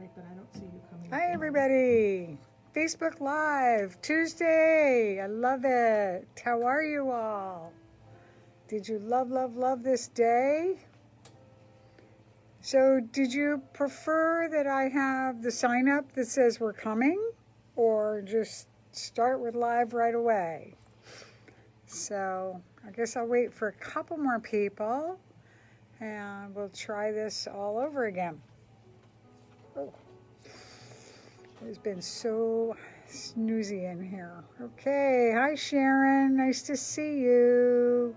invite, but I don't see you coming. Hi, everybody. Facebook Live, Tuesday. I love it. How are you all? Did you love this day? So did you prefer that I have the sign up that says we're coming, or just start with live right away? So I guess I'll wait for a couple more people and we'll try this all over again. Oh, it's been so snoozy in here. Okay, hi Sharon, nice to see you.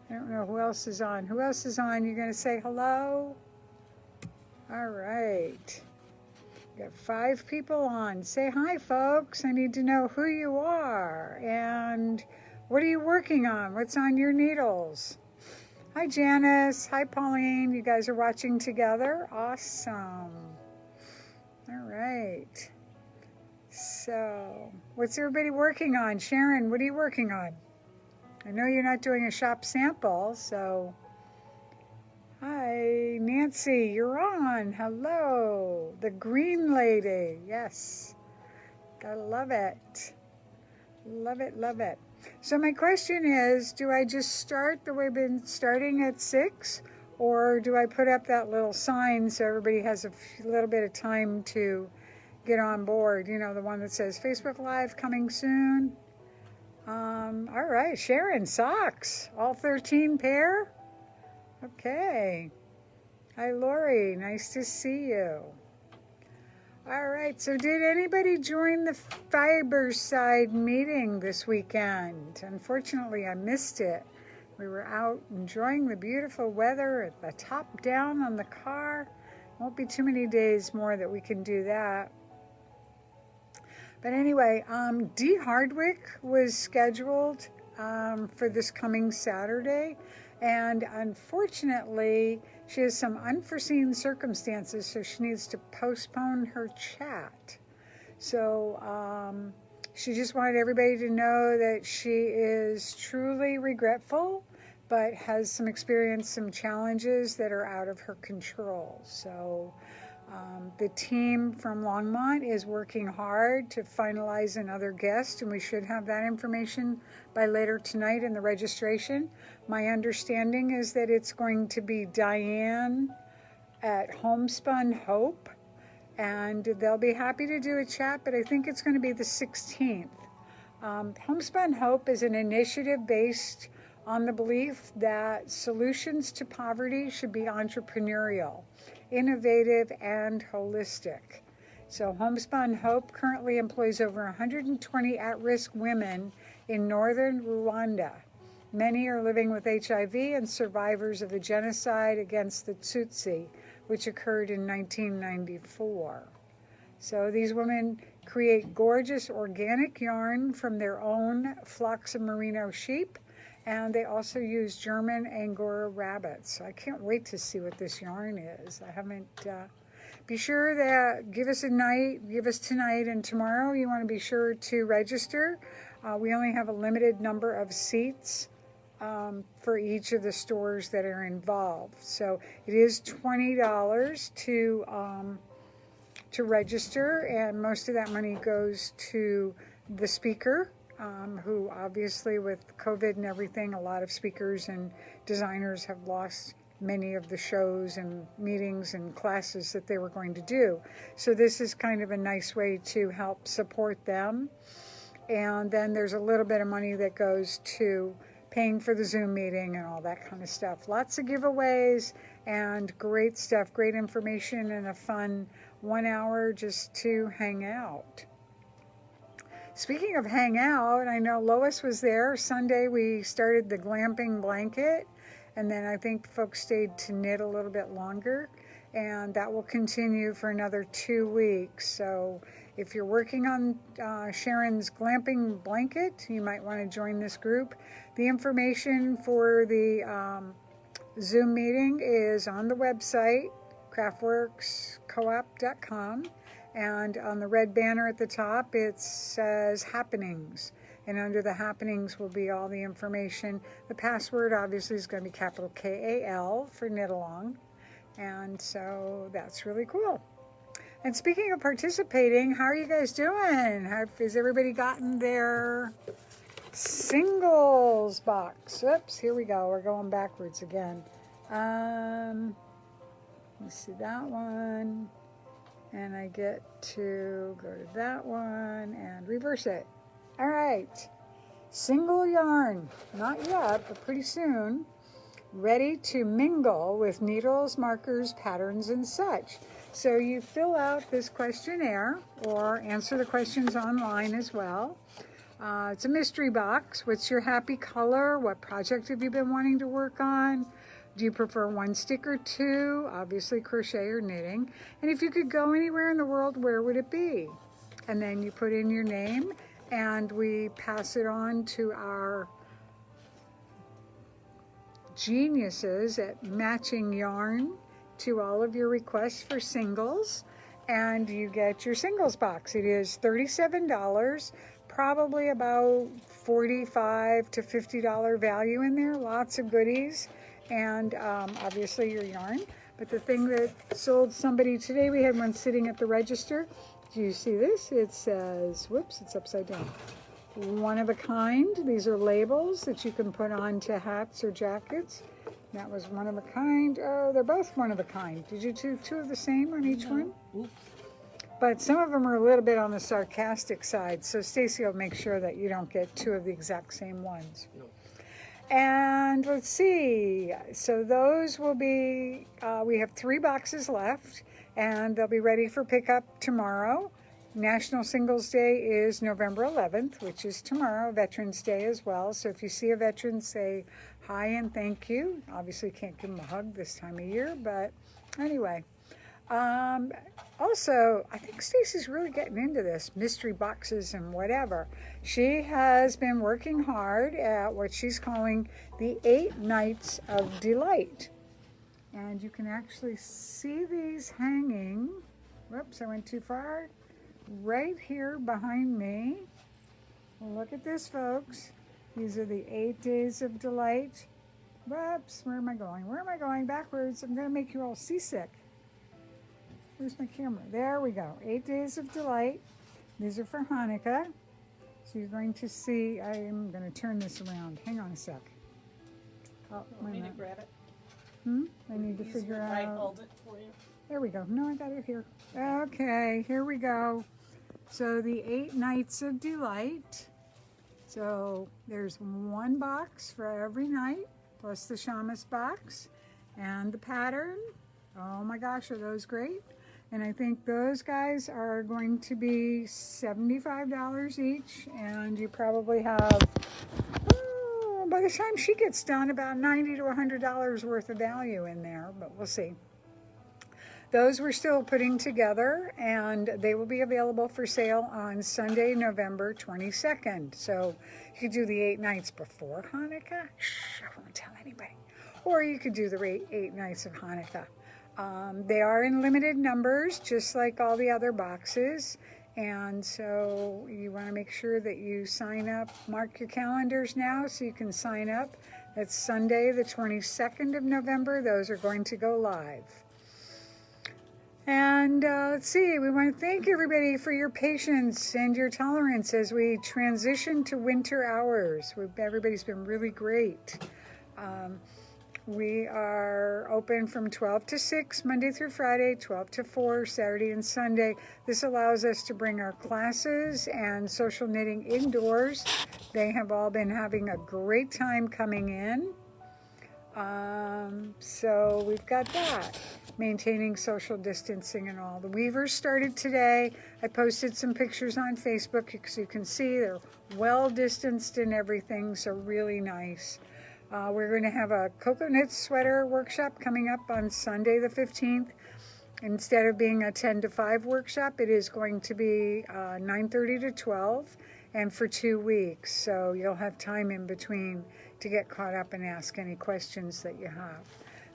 I don't know who else is on. Who else is on? You're going to say hello? All right. Got 5 people on. Say hi, folks. I need to know who you are and what are you working on? What's on your needles? Hi, Janice. Hi, Pauline. You guys are watching together? Awesome. All right. So, what's everybody working on? Sharon, what are you working on? I know you're not doing a shop sample, so... Hi, Nancy, you're on. Hello. The green lady. Yes. Gotta love it. Love it, love it. So my question is, do I just start the way I've been starting at 6? Or do I put up that little sign so everybody has a little bit of time to get on board? You know, the one that says Facebook Live coming soon. All right, Sharon, socks. All 13 pair? Okay. Hi, Lori. Nice to see you. All right. So did anybody join the Fiberside meeting this weekend? Unfortunately, I missed it. We were out enjoying the beautiful weather at the top down on the car. Won't be too many days more that we can do that. But anyway, Dee Hardwick was scheduled for this coming Saturday. And unfortunately, she has some unforeseen circumstances, so she needs to postpone her chat. So she just wanted everybody to know that she is truly regretful, but has some experience, some challenges that are out of her control. So the team from Longmont is working hard to finalize another guest, and we should have that information by later tonight in the registration. My understanding is that it's going to be Diane at Homespun Hope, and they'll be happy to do a chat, but I think it's going to be the 16th. Homespun Hope is an initiative based on the belief that solutions to poverty should be entrepreneurial, innovative, and holistic. So Homespun Hope currently employs over 120 at-risk women in northern Rwanda. Many are living with HIV and survivors of the genocide against the Tutsi, which occurred in 1994. So these women create gorgeous organic yarn from their own flocks of merino sheep, and they also use German Angora rabbits. So I can't wait to see what this yarn is. I haven't... Be sure that give us tonight and tomorrow. You want to be sure to register. We only have a limited number of seats for each of the stores that are involved. So it is $20 to register, and most of that money goes to the speaker, who obviously with COVID and everything, a lot of speakers and designers have lost many of the shows and meetings and classes that they were going to do. So this is kind of a nice way to help support them. And then there's a little bit of money that goes to paying for the Zoom meeting and all that kind of stuff. Lots of giveaways and great stuff, great information, and a fun 1 hour just to hang out. Speaking of hang out, I know Lois was there. Sunday we started the Glamping blanket, and then I think folks stayed to knit a little bit longer, and that will continue for another 2 weeks. So if you're working on Sharon's Glamping blanket, you might want to join this group. The information for the Zoom meeting is on the website, craftworkscoop.com, and on the red banner at the top it says happenings, and under the happenings will be all the information. The password obviously is going to be capital KAL for knit along, and so that's really cool. And speaking of participating, how are you guys doing? Has everybody gotten their singles box? Oops, here we go. We're going backwards again. Let's see that one. And I get to go to that one and reverse it. All right. Single yarn. Not yet, but pretty soon. Ready to mingle with needles, markers, patterns, and such. So you fill out this questionnaire or answer the questions online as well. It's a mystery box. What's your happy color? What project have you been wanting to work on? Do you prefer one stick or two? Obviously crochet or knitting. And if you could go anywhere in the world, where would it be? And then you put in your name and we pass it on to our geniuses at matching yarn to all of your requests for singles, and you get your singles box. It is $37, probably about $45 to $50 value in there, lots of goodies, and obviously your yarn. But the thing that sold somebody today, we had one sitting at the register. Do you see this? It says, whoops, it's upside down. One of a kind. These are labels that you can put on to hats or jackets. That was one of a kind. Oh, they're both one of a kind. Did you do two of the same on each one? Oops. But some of them are a little bit on the sarcastic side, so Stacy will make sure that you don't get two of the exact same ones. No. And let's see. So those will be, we have 3 boxes left, and they'll be ready for pickup tomorrow. National Singles Day is November 11th, which is tomorrow, Veterans Day as well. So if you see a veteran, say hi and thank you. Obviously can't give them a hug this time of year, but anyway. Also, I think Stacy's really getting into this, mystery boxes and whatever. She has been working hard at what she's calling the 8 Nights of Delight. And you can actually see these hanging. Whoops, I went too far. Right here behind me. Look at this, folks. These are the 8 Days of Delight. Whoops, where am I going? Where am I going? Backwards. I'm going to make you all seasick. Where's my camera? There we go. 8 Days of Delight. These are for Hanukkah. So you're going to see, I am going to turn this around. Hang on a sec. Oh, I need to grab it. I need to figure out. I hold it for you. There we go. No, I got it here. Okay, here we go. So the 8 Nights of Delight. So there's 1 box for every night, plus the shamus box and the pattern. Oh my gosh, are those great? And I think those guys are going to be $75 each, and you probably have, by the time she gets done, about $90 to $100 worth of value in there, but we'll see. Those we're still putting together, and they will be available for sale on Sunday, November 22nd. So you could do the 8 nights before Hanukkah. Shh, I won't tell anybody. Or you could do the 8 nights of Hanukkah. They are in limited numbers, just like all the other boxes. And so you want to make sure that you sign up, mark your calendars now so you can sign up. That's Sunday, the 22nd of November. Those are going to go live. And let's see, we want to thank everybody for your patience and your tolerance as we transition to winter hours. Everybody's been really great. We are open from 12 to 6, Monday through Friday, 12 to 4, Saturday and Sunday. This allows us to bring our classes and social knitting indoors. They have all been having a great time coming in. So we've got that, maintaining social distancing and all. The weavers started today. I posted some pictures on Facebook so you can see they're well distanced and everything, so really nice. We're going to have a Cocoknits sweater workshop coming up on Sunday the 15th. Instead of being a 10 to 5 workshop, it is going to be 9:30 to 12 and for 2 weeks. So you'll have time in between to get caught up and ask any questions that you have.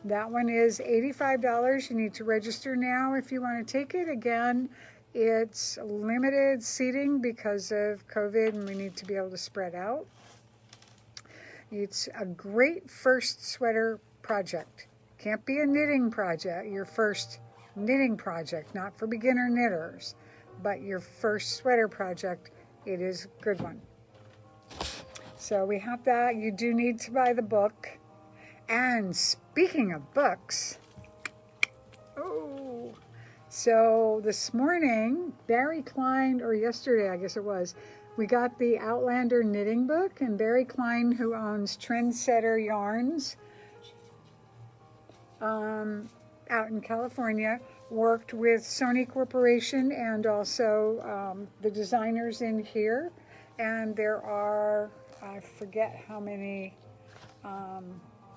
That one is $85. You need to register now if you want to take it. Again, it's limited seating because of COVID and we need to be able to spread out. It's a great first sweater project. Can't be a knitting project, your first knitting project, not for beginner knitters, but your first sweater project, it is a good one. So we have that. You do need to buy the book. And speaking of books, so this morning, Barry Klein, or yesterday I guess it was, we got the Outlander Knitting book, and Barry Klein, who owns Trendsetter Yarns out in California, worked with Sony Corporation and also the designers in here. And there are, I forget how many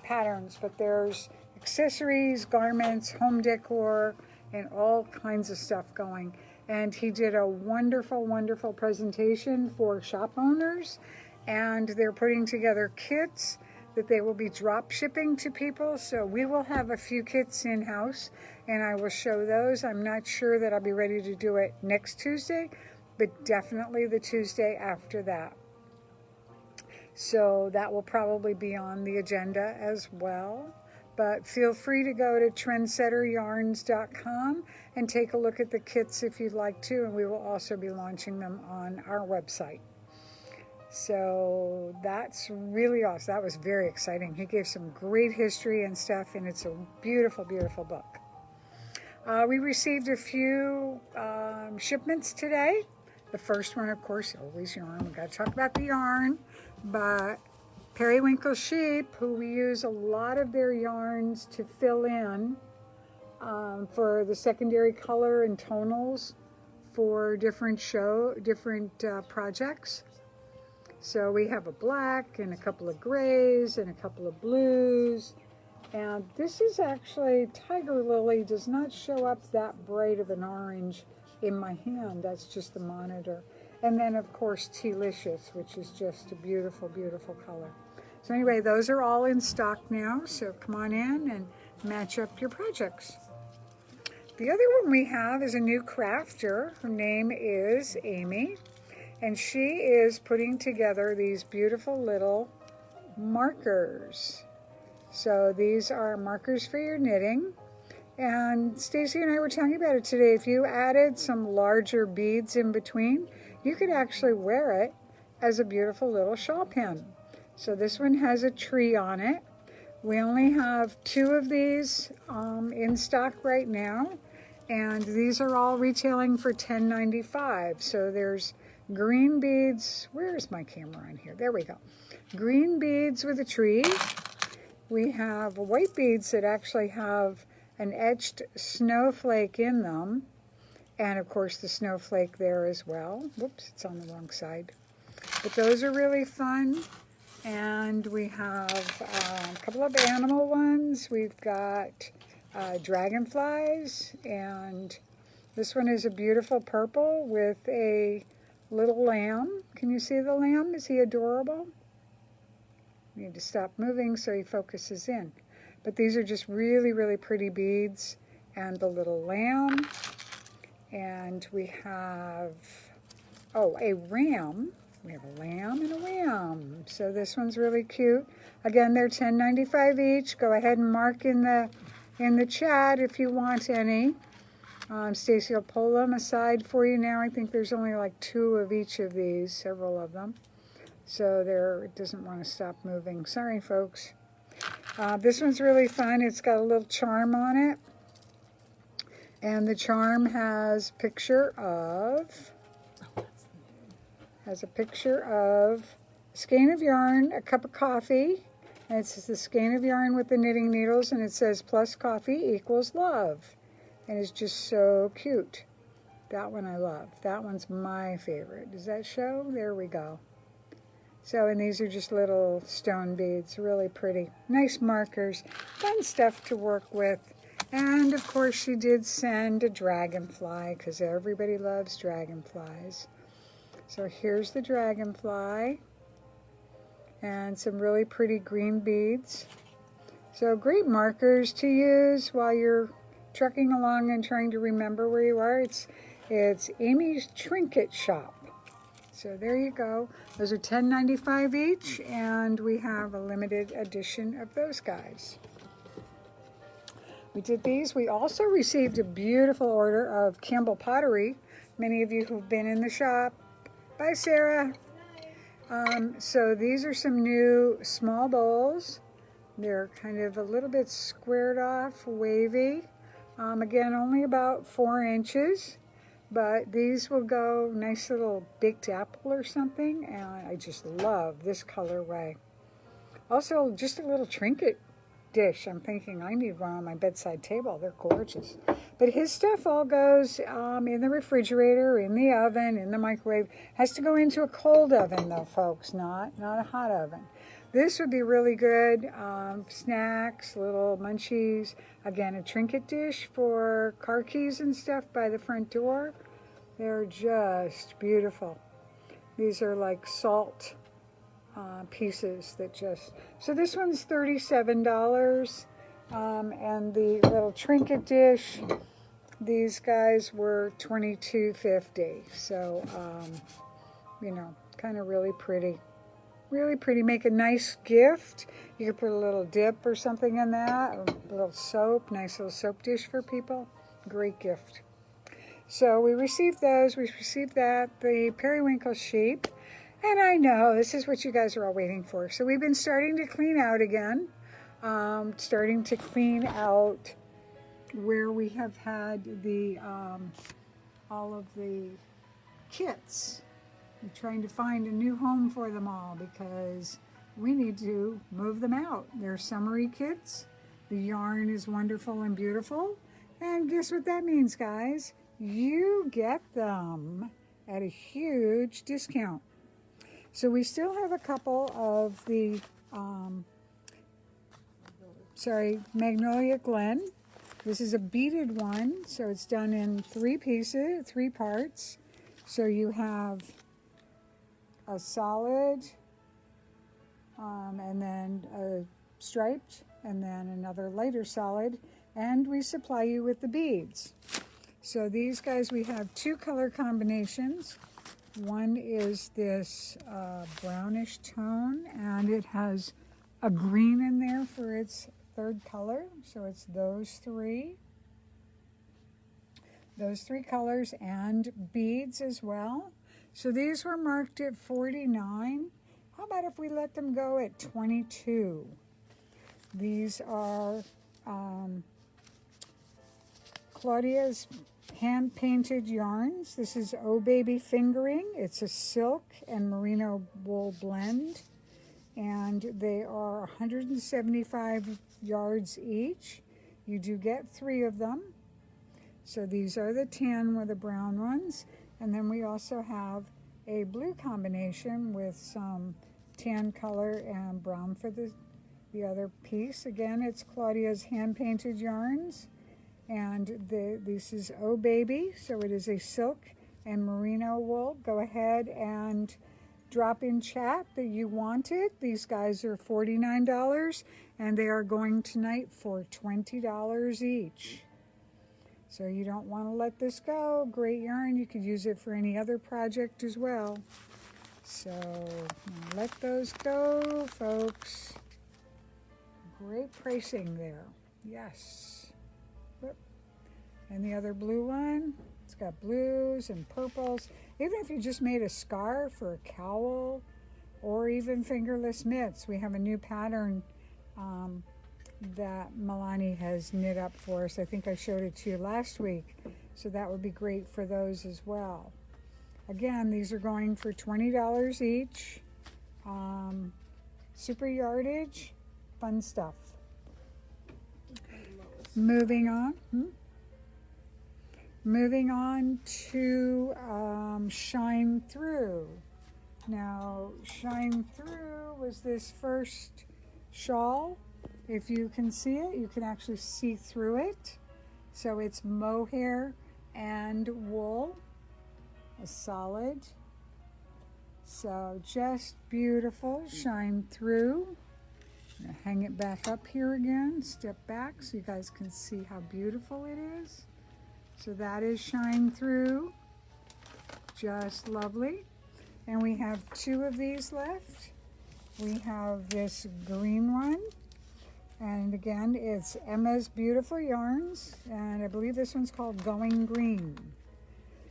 patterns, but there's accessories, garments, home decor, and all kinds of stuff going. And he did a wonderful, wonderful presentation for shop owners, and they're putting together kits that they will be drop shipping to people. So we will have a few kits in-house, and I will show those. I'm not sure that I'll be ready to do it next Tuesday, but definitely the Tuesday after that. So that will probably be on the agenda as well. But feel free to go to trendsetteryarns.com and take a look at the kits if you'd like to, and we will also be launching them on our website. So that's really awesome. That was very exciting. He gave some great history and stuff, and it's a beautiful, beautiful book. We received a few shipments today. The first one, of course, always yarn. We've got to talk about the yarn. But Periwinkle Sheep, who we use a lot of their yarns to fill in for the secondary color and tonals for different projects. So we have a black and a couple of grays and a couple of blues. And this is actually, Tiger Lily does not show up that bright of an orange in my hand. That's just the monitor. And then, of course, Tealicious, which is just a beautiful, beautiful color. So anyway, those are all in stock now. So come on in and match up your projects. The other one we have is a new crafter. Her name is Amy. And she is putting together these beautiful little markers. So these are markers for your knitting. And Stacy and I were talking about it today. If you added some larger beads in between, you could actually wear it as a beautiful little shawl pin. So this one has a tree on it. We only have 2 of these in stock right now. And these are all retailing for $10.95. So there's green beads. Where's my camera on here? There we go. Green beads with a tree. We have white beads that actually have an etched snowflake in them. And of course the snowflake there as well. Whoops, it's on the wrong side. But those are really fun. And we have a couple of animal ones. We've got dragonflies. And this one is a beautiful purple with a little lamb. Can you see the lamb? Is he adorable? I need to stop moving so he focuses in. But these are just really, really pretty beads. And the little lamb. And we have, a ram. We have a lamb and a ram. So this one's really cute. Again, they're $10.95 each. Go ahead and mark in the chat if you want any. Stacy will pull them aside for you now. I think there's only like 2 of each of these, several of them. So it doesn't want to stop moving. Sorry, folks. This one's really fun. It's got a little charm on it. And the charm has a picture of a skein of yarn, a cup of coffee, and it says the skein of yarn with the knitting needles, and it says plus coffee equals love. And it's just so cute. That one I love. That one's my favorite. Does that show? There we go. So, and these are just little stone beads, really pretty. Nice markers, fun stuff to work with. And of course she did send a dragonfly because everybody loves dragonflies. So here's the dragonfly and some really pretty green beads. So great markers to use while you're trucking along and trying to remember where you are. It's Amy's Trinket Shop. So there you go. Those are $10.95 each, and we have a limited edition of those guys. We did these. We also received a beautiful order of Campbell Pottery. Many of you who've been in the shop. Bye, Sarah. So these are some new small bowls. They're kind of a little bit squared off, wavy. Again, only about 4 inches. But these will go nice little baked apple or something. And I just love this colorway. Also, just a little trinket dish. I'm thinking I need one on my bedside table. They're gorgeous. But his stuff all goes in the refrigerator, in the oven, in the microwave. Has to go into a cold oven though, folks, not a hot oven. This would be really good. Snacks, little munchies. Again, a trinket dish for car keys and stuff by the front door. They're just beautiful. These are like salt pieces that just, so this one's $37, and the little trinket dish, these guys were $22.50. So you know, kind of really pretty, make a nice gift. You could put a little dip or something in that, or a little soap, nice little soap dish for people. Great gift. So we received those. We received that, the Periwinkle Sheep. And I know this is what you guys are all waiting for. So we've been starting to clean out again. Starting to clean out where we have had the all of the kits. I'm trying to find a new home for them all because we need to move them out. They're summery kits. The yarn is wonderful and beautiful. And guess what that means, guys? You get them at a huge discount. So we still have a couple of the, Magnolia Glen. This is a beaded one, so it's done in 3 pieces, 3 parts. So you have a solid, and then a striped, and then another lighter solid, and we supply you with the beads. So these guys, we have 2 color combinations. One is this brownish tone, and it has a green in there for its 3rd color. So it's those 3 colors and beads as well. So these were marked at $49. How about if we let them go at $22? These are Claudia's hand-painted yarns. This is Oh Baby Fingering. It's a silk and merino wool blend, and they are 175 yards each. You do get 3 of them. So these are the tan with the brown ones, and then we also have a blue combination with some tan color and brown for the other piece. Again, it's Claudia's hand-painted yarns. And this is Oh Baby, so it is a silk and merino wool. Go ahead and drop in chat that you want it. These guys are $49, and they are going tonight for $20 each. So you don't want to let this go. Great yarn. You could use it for any other project as well. So let those go, folks. Great pricing there. Yes. And the other blue one, it's got blues and purples. Even if you just made a scarf or a cowl or even fingerless mitts, we have a new pattern that Milani has knit up for us. I think I showed it to you last week. So that would be great for those as well. Again, these are going for $20 each. Super yardage, fun stuff. Moving on. Moving on to Shine Through. Now, Shine Through was this first shawl. If you can see it, you can actually see through it. So it's mohair and wool, a solid. So just beautiful, Shine Through. I'm gonna hang it back up here again, step back so you guys can see how beautiful it is. So that is Shine Through, just lovely. And we have 2 of these left. We have this green one, And again, it's Emma's Beautiful Yarns, and I believe this one's called Going Green.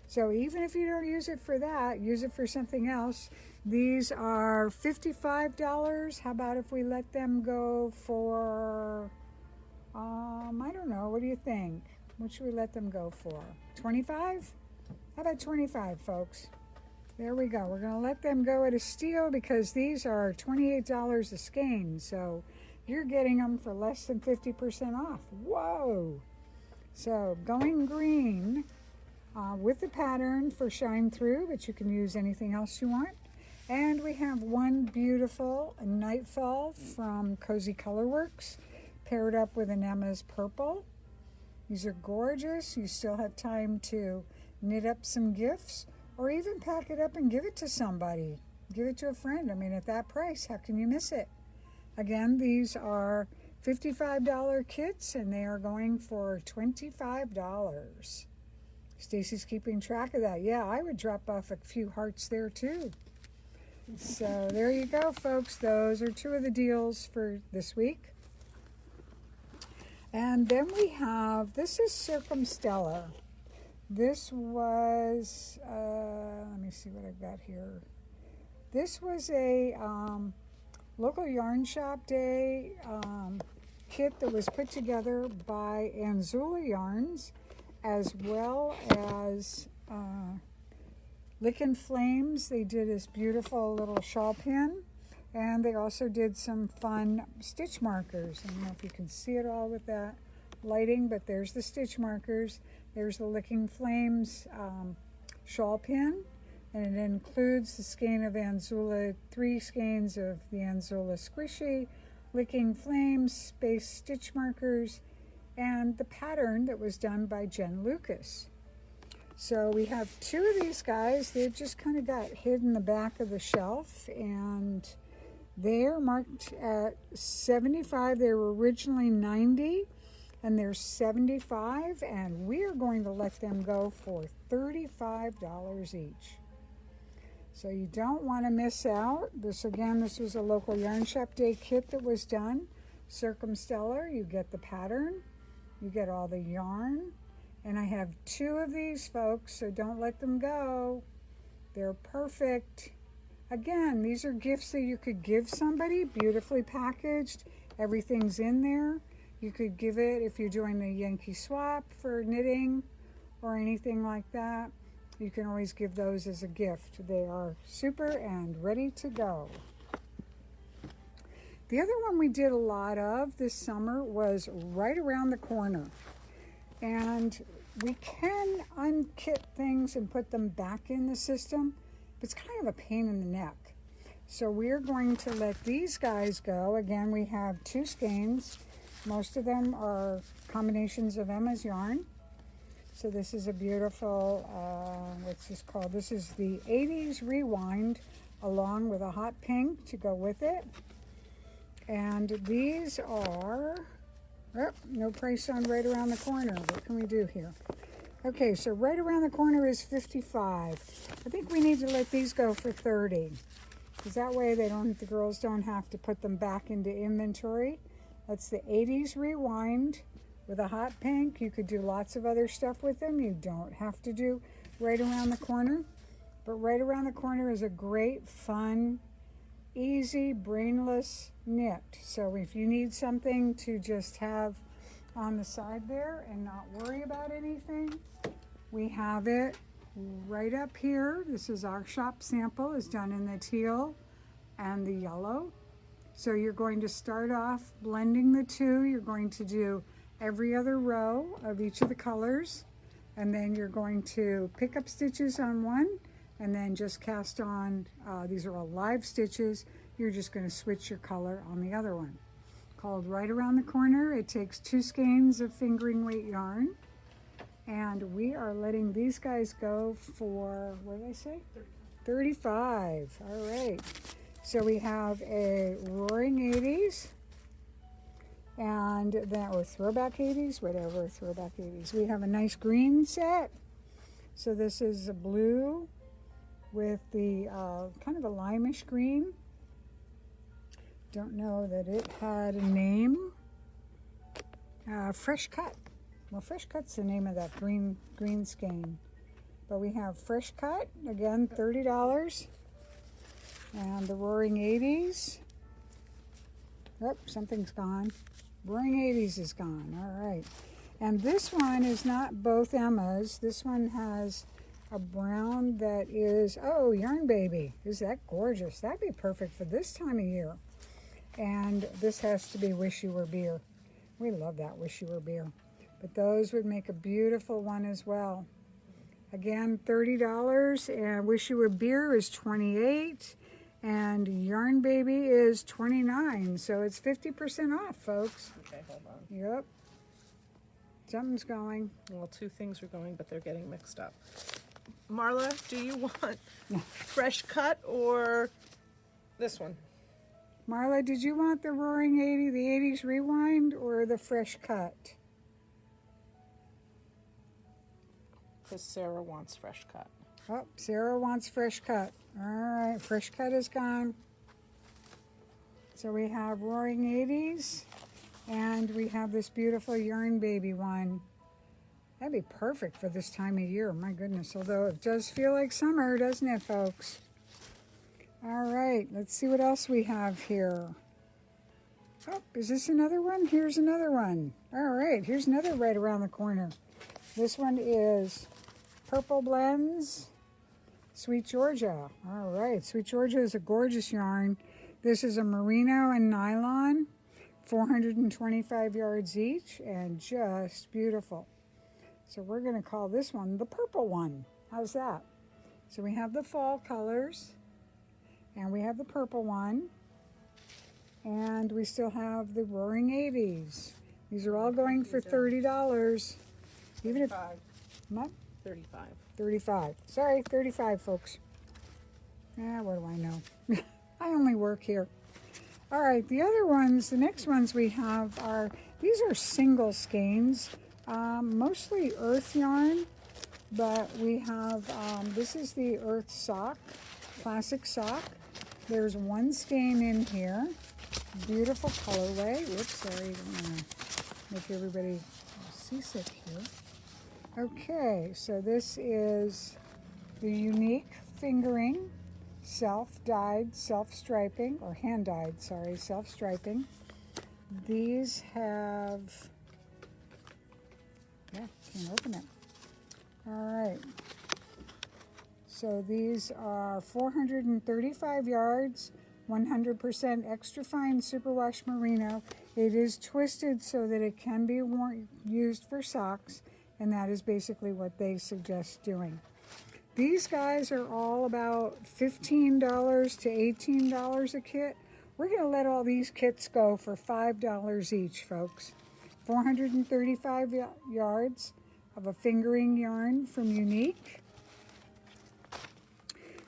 So even if you don't use it for that, use it for something else. These are $55. How about if we let them go for, I don't know, what do you think? What should we let them go for? 25? How about 25, folks? There we go. We're going to let them go at a steal because these are $28 a skein. So you're getting them for less than 50% off. Whoa! So Going Green with the pattern for Shine Through, but you can use anything else you want. And we have one beautiful Nightfall from Cozy Colorworks paired up with an Emma's Purple. These are gorgeous. You still have time to knit up some gifts or even pack it up and give it to somebody. Give it to a friend. I mean, at that price, how can you miss it? Again, these are $55 kits and they are going for $25. Stacy's keeping track of that. Yeah, I would drop off a few hearts there too. So there you go, folks. Those are two of the deals for this week. And then we have, this is Circumstellar. This was, let me see what I've got here. This was a local yarn shop day kit that was put together by Anzula Yarns, as well as Lickin' Flames. They did this beautiful little shawl pin, and they also did some fun stitch markers. I don't know if you can see it all with that lighting, but there's the stitch markers. There's the Lickin' Flames shawl pin, and it includes the skein of Anzula, 3 skeins of the Anzula Squishy, Lickin' Flames, space stitch markers, and the pattern that was done by Jen Lucas. So we have 2 of these guys. They've just kind of got hid in the back of the shelf, and they're marked at 75. They were originally 90, and they're 75, and we are going to let them go for $35 each. So you don't want to miss out. This was a local yarn shop day kit that was done. Circumstellar, you get the pattern, you get all the yarn, and I have 2 of these, folks, so don't let them go. They're perfect. Again, these are gifts that you could give somebody, beautifully packaged. Everything's in there. You could give it if you're doing a Yankee swap for knitting or anything like that. You can always give those as a gift. They are super and ready to go. The other one we did a lot of this summer was Right Around the Corner. And we can unkit things and put them back in the system, but it's kind of a pain in the neck. So we're going to let these guys go. Again, we have 2 skeins. Most of them are combinations of Emma's yarn. So this is a beautiful, what's this called? This is the 80s Rewind, along with a hot pink to go with it. And these are, oh, no price on Right Around the Corner. What can we do here? Okay, so Right Around the Corner is 55. I think we need to let these go for 30, because that way the girls don't have to put them back into inventory. That's the 80s Rewind with a hot pink. You could do lots of other stuff with them. You don't have to do Right Around the Corner. But Right Around the Corner is a great, fun, easy, brainless knit. So if you need something to just have on the side there and not worry about anything, we have it right up here. This is our shop sample. It's done in the teal and the yellow. So you're going to start off blending the 2. You're going to do every other row of each of the colors, and then you're going to pick up stitches on one and then just cast on, these are all live stitches. You're just going to switch your color on the other one. Called Right Around the Corner. It takes 2 skeins of fingering weight yarn, and we are letting these guys go for, what did I say? 35. All right. So we have a Roaring 80s, and then, or Throwback 80s, whatever, Throwback 80s. We have a nice green set. So this is a blue with the kind of a limeish green. Don't know that it had a name. Fresh Cut. Well, Fresh Cut's the name of that green skein. But we have Fresh Cut, again, $30. And the Roaring 80s. Oh, something's gone. Roaring 80s is gone. All right. And this one is not both Emmas. This one has a brown that is, oh, Yarn Baby. Is that gorgeous? That'd be perfect for this time of year. And this has to be Wish You Were Beer. We love that Wish You Were Beer. But those would make a beautiful one as well. Again, $30, and Wish You Were Beer is $28, and Yarn Baby is $29. So it's 50% off, folks. Okay, hold on. Yep. Something's going. Well, two things are going, but they're getting mixed up. Marla, do you want Fresh Cut or this one? Marla, did you want the Roaring 80, the 80s Rewind, or the Fresh Cut? Because Sarah wants Fresh Cut. Oh, Sarah wants Fresh Cut. All right, Fresh Cut is gone. So we have Roaring 80s, and we have this beautiful Yarn Baby one. That'd be perfect for this time of year, my goodness. Although it does feel like summer, doesn't it, folks? All right, let's see what else we have here. Oh, is this another one? Here's another one. All right, here's another right around the corner. This one is Purple Blends, Sweet Georgia. All right, Sweet Georgia is a gorgeous yarn. This is a merino and nylon, 425 yards each, and just beautiful. So we're going to call this one the purple one. How's that? So we have the fall colors, and we have the purple one, and we still have the Roaring 80s. These are all going for $30. Even if, what? 35. 35. Sorry, 35, folks. What do I know? I only work here. All right, the other ones, the next ones we have are, these are single skeins, mostly earth yarn, but we have, this is the earth sock, classic sock. There's one skein in here, beautiful colorway. Whoops, sorry, I don't want to make everybody seasick here. Okay, so this is the unique fingering, self-dyed, self-striping, or hand-dyed, sorry, self-striping. These have, yeah, can't open it. All right. So these are 435 yards, 100% extra fine superwash merino. It is twisted so that it can be used for socks, and that is basically what they suggest doing. These guys are all about $15 to $18 a kit. We're going to let all these kits go for $5 each, folks. 435 yards of a fingering yarn from Unique.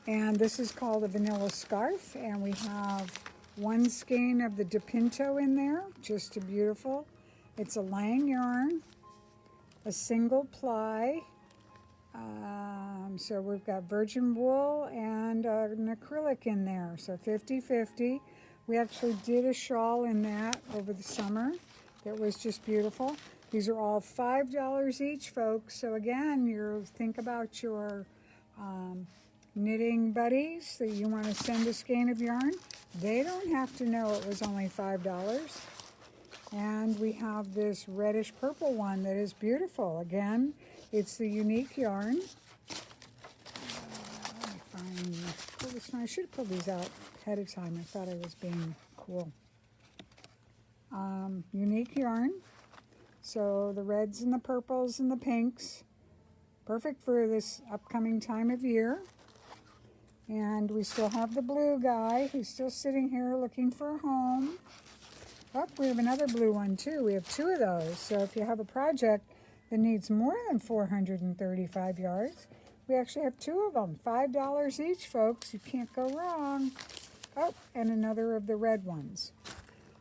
And this is called a vanilla scarf, and we have one skein of the DePinto in there, just a beautiful. It's a Lang yarn, a single ply. So we've got virgin wool and an acrylic in there, so 50-50. We actually did a shawl in that over the summer that was just beautiful. These are all $5 each, folks. So again, you think about your knitting buddies that you want to send a skein of yarn. They don't have to know it was only $5. And we have this reddish purple one that is beautiful. Again, it's the Unique yarn. Let me pull this one. I should have pulled these out ahead of time. I thought I was being cool. Unique yarn. So the reds and the purples and the pinks. Perfect for this upcoming time of year. And we still have the blue guy. He's still sitting here looking for a home. Oh, we have another blue one too. We have two of those. So if you have a project that needs more than 435 yards, we actually have two of them. $5 each, folks. You can't go wrong. Oh, and another of the red ones.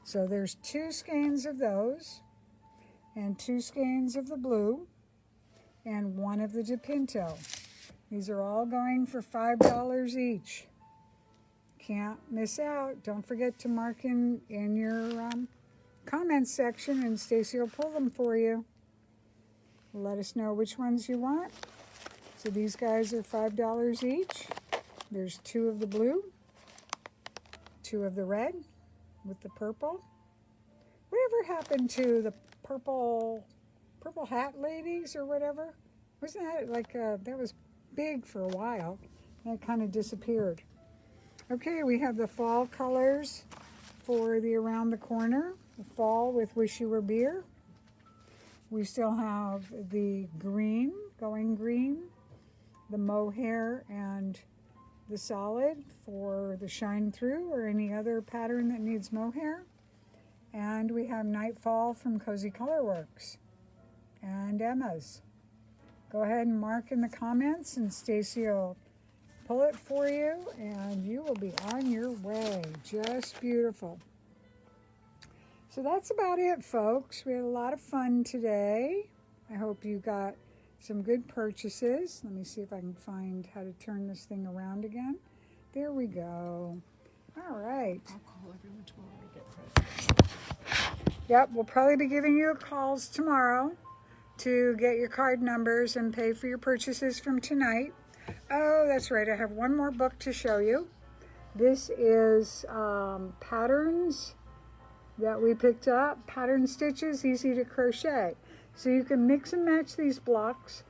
So there's two skeins of those, and two skeins of the blue, and one of the DePinto. These are all going for $5 each. Can't miss out. Don't forget to mark in your comments section and Stacy will pull them for you. Let us know which ones you want. So these guys are $5 each. There's 2 of the blue, 2 of the red with the purple. Whatever happened to the purple hat ladies or whatever? Wasn't that like, that was big for a while. And it kind of disappeared. Okay, we have the fall colors for the around the corner. The fall with Wish You Were Beer. We still have the green, going green, the mohair and the solid for the shine through or any other pattern that needs mohair. And we have Nightfall from Cozy Colorworks and Emma's. Go ahead and mark in the comments and Stacy will pull it for you and you will be on your way. Just beautiful. So that's about it, folks. We had a lot of fun today. I hope you got some good purchases. Let me see if I can find how to turn this thing around again. There we go. All right. I'll call everyone tomorrow to get credit. Yep, we'll probably be giving you calls tomorrow to get your card numbers and pay for your purchases from tonight. Oh, that's right. I have one more book to show you. This is patterns that we picked up. Pattern stitches, easy to crochet. So you can mix and match these blocks,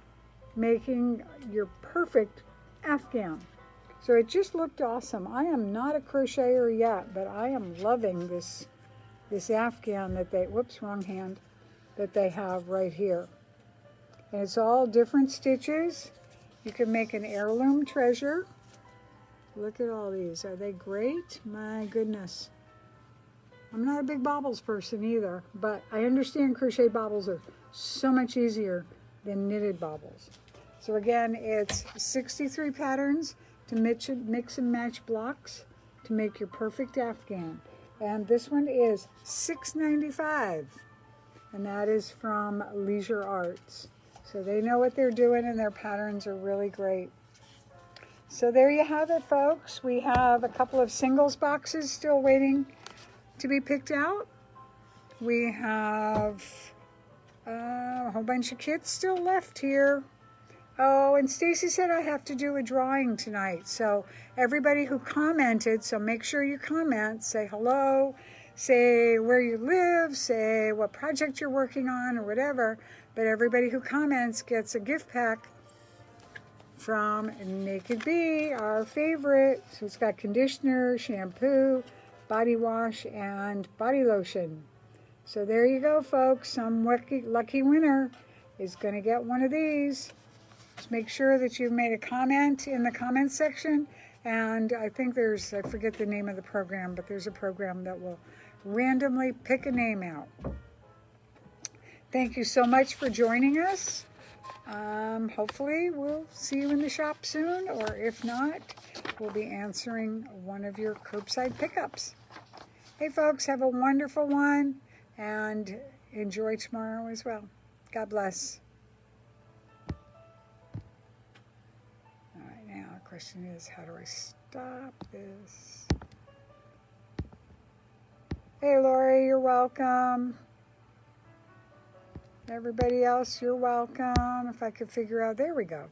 making your perfect Afghan. So it just looked awesome. I am not a crocheter yet, but I am loving this Afghan that they, whoops, wrong hand, that they have right here. And it's all different stitches. You can make an heirloom treasure. Look at all these. Are they great? My goodness. I'm not a big baubles person either, but I understand crochet baubles are so much easier than knitted baubles. So again, it's 63 patterns to mix and match blocks to make your perfect Afghan. And this one is $6.95, and that is from Leisure Arts. So they know what they're doing and their patterns are really great. So there you have it, folks. We have a couple of singles boxes still waiting to be picked out. We have a whole bunch of kits still left here. Oh, and Stacy said I have to do a drawing tonight. So everybody who commented, so make sure you comment, say hello, say where you live, say what project you're working on or whatever. But everybody who comments gets a gift pack from Naked Bee, our favorite. So it's got conditioner, shampoo, body wash, and body lotion. So there you go, folks. Some lucky winner is going to get one of these. Just make sure that you've made a comment in the comment section. And I think there's, I forget the name of the program, but there's a program that will randomly pick a name out. Thank you so much for joining us. Hopefully we'll see you in the shop soon, or if not, we'll be answering one of your curbside pickups. Hey folks, have a wonderful one and enjoy tomorrow as well. God bless. All right, now the question is, how do I stop this? Hey Lori, you're welcome. Everybody else, you're welcome. If I could figure out, there we go.